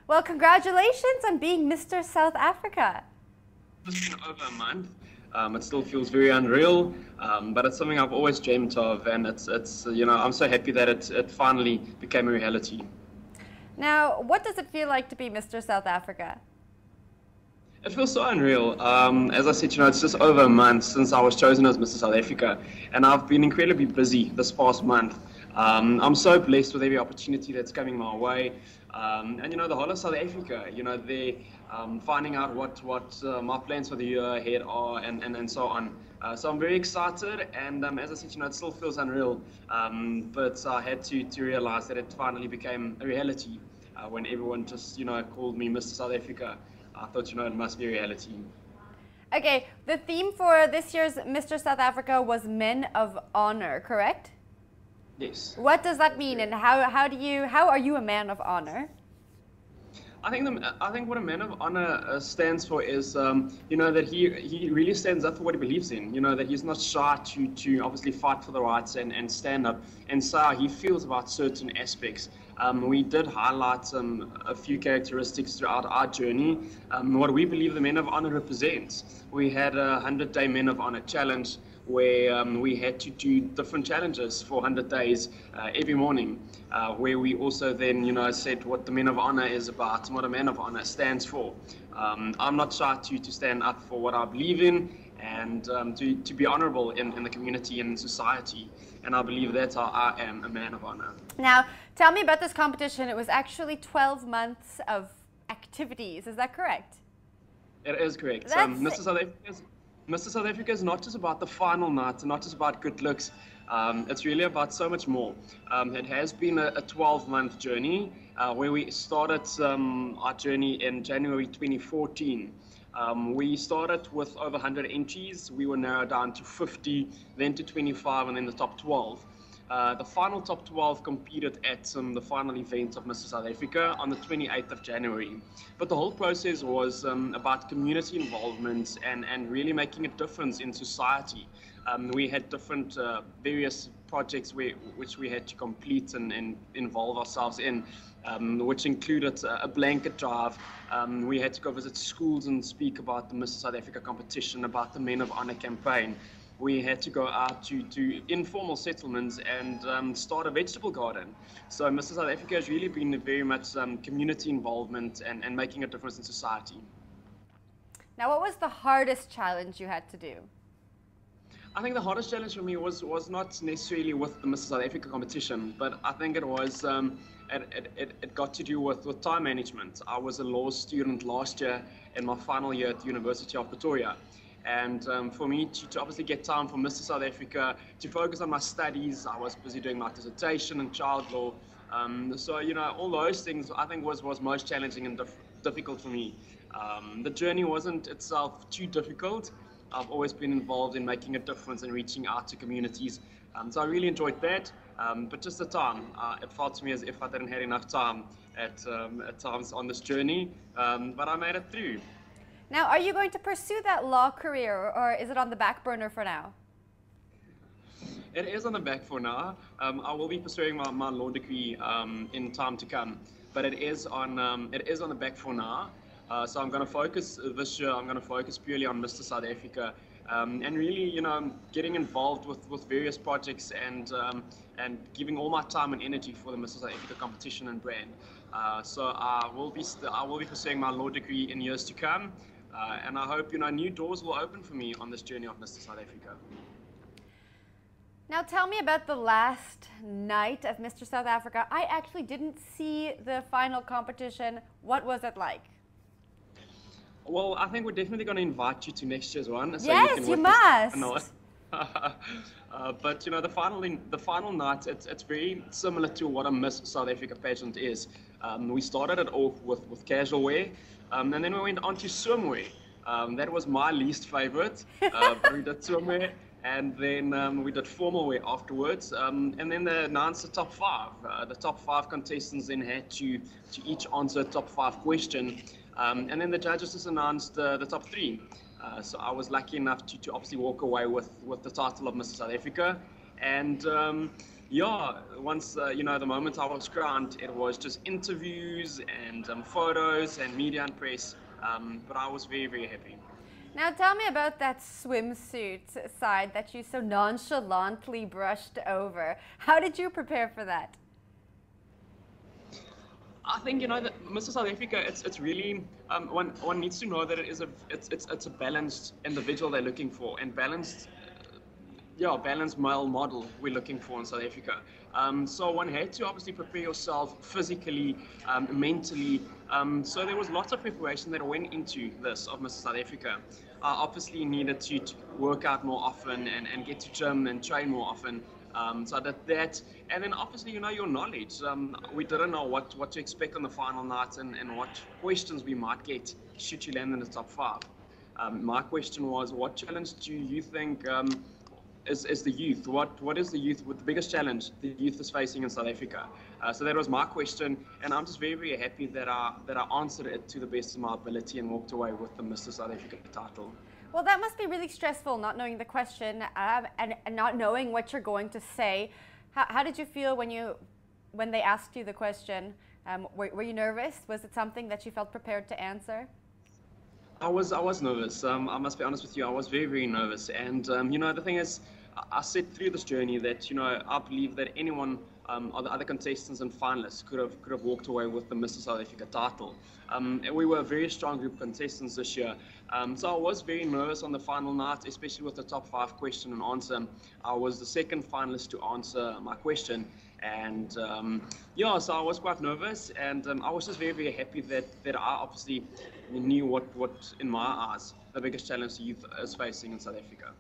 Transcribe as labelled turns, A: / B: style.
A: Well, congratulations on being Mr. South Africa.
B: It's been over a month. It still feels very unreal, but it's something I've always dreamt of, and I'm so happy that it finally became a reality.
A: Now, what does it feel like to be Mr. South Africa?
B: It feels so unreal. As I said, it's just over a month since I was chosen as Mr. South Africa, and I've been incredibly busy this past month. I'm so blessed with every opportunity that's coming my way. The whole of South Africa, they're finding out what my plans for the year ahead are and so on. So I'm very excited, and as I said, it still feels unreal. But I had to realize that it finally became a reality when everyone just, called me Mr. South Africa. I thought, it must be a reality.
A: Okay, the theme for this year's Mr. South Africa was Men of Honor, correct?
B: Yes.
A: What does that mean, and how are you a man of honor?
B: I think what a man of honor stands for is, that he really stands up for what he believes in. That he's not shy to obviously fight for the rights and stand up and say how he feels about certain aspects. We did highlight a few characteristics throughout our journey, what we believe the Men of Honor represents. We had a 100-day Men of Honor challenge where we had to do different challenges for 100 days every morning, where we also then, said what the Men of Honor is about and what a Man of Honor stands for. I'm not shy to stand up for what I believe in and to be honorable in the community and in society. And I believe that's how I am a man of honor.
A: Now, tell me about this competition. It was actually 12 months of activities. Is that correct?
B: It is correct. Mr. South Africa is not just about the final night, not just about good looks. It's really about so much more. It has been a 12-month journey where we started our journey in January 2014. We started with over 100 entries. We were narrowed down to 50, then to 25, and then the top 12. The final top 12 competed at the final event of Mr. South Africa on the 28th of January. But the whole process was about community involvement and really making a difference in society. We had different various projects which we had to complete and involve ourselves in, which included a blanket drive. We had to go visit schools and speak about the Mr. South Africa competition, about the Men of Honor campaign. We had to go out to informal settlements and start a vegetable garden. So Mr. South Africa has really been very much community involvement and making a difference in society.
A: Now, what was the hardest challenge you had to do?
B: I think the hardest challenge for me was not necessarily with the Mr. South Africa competition, but I think it was it got to do with time management. I was a law student last year in my final year at the University of Pretoria. And for me to obviously get time for Mr. South Africa, to focus on my studies, I was busy doing my dissertation and child law. So, all those things I think was most challenging and difficult for me. The journey wasn't itself too difficult. I've always been involved in making a difference and reaching out to communities. So I really enjoyed that. But just the time, it felt to me as if I didn't have enough time at times on this journey. But I made it through.
A: Now, are you going to pursue that law career, or is it on the back burner for now?
B: It is on the back for now. I will be pursuing my law degree in time to come, but it is on the back for now. So I'm going to focus this year. I'm going to focus purely on Mr. South Africa, and really, getting involved with various projects and giving all my time and energy for the Mr. South Africa competition and brand. So I will be pursuing my law degree in years to come. And I hope, new doors will open for me on this journey of Mr. South Africa.
A: Now tell me about the last night of Mr. South Africa. I actually didn't see the final competition. What was it like?
B: Well, I think we're definitely going to invite you to next year's one. So
A: yes, you must.
B: But the final night, it's very similar to what a Miss South Africa pageant is. We started it off with casual wear, and then we went on to swimwear. That was my least favorite. But we did swimwear, and then we did formal wear afterwards. And then they announced the top 5. The top 5 contestants then had to each answer a top 5 question, and then the judges just announced the top 3. So I was lucky enough to obviously walk away with the title of Mr. South Africa. And Yeah, once the moment I was crowned, it was just interviews and photos and media and press. But I was very, very happy.
A: Now tell me about that swimsuit side that you so nonchalantly brushed over. How did you prepare for that?
B: I think that Mr. South Africa, it's really one needs to know that it's a balanced individual they're looking for, and balanced male model we're looking for in South Africa. So one had to obviously prepare yourself physically, mentally. So there was lots of preparation that went into this of Mr. South Africa. Obviously needed to work out more often and get to gym and train more often. So I did that, and then obviously your knowledge. We didn't know what to expect on the final night and what questions we might get should you land in the top 5. My question was, what challenge do you think is the youth? What is the biggest challenge the youth is facing in South Africa? So that was my question, and I'm just very, very happy that I answered it to the best of my ability and walked away with the Mr. South Africa title.
A: Well, that must be really stressful, not knowing the question and not knowing what you're going to say. How did you feel when they asked you the question? Were you nervous? Was it something that you felt prepared to answer?
B: I was nervous. I must be honest with you. I was very, very nervous. And the thing is, I said through this journey that I believe that anyone or the other contestants and finalists could have walked away with the Mr. South Africa title. And we were a very strong group of contestants this year. So I was very nervous on the final night, especially with the top 5 question and answer. I was the second finalist to answer my question. And so I was quite nervous, and I was just very, very happy that I obviously knew what in my eyes, the biggest challenge the youth is facing in South Africa.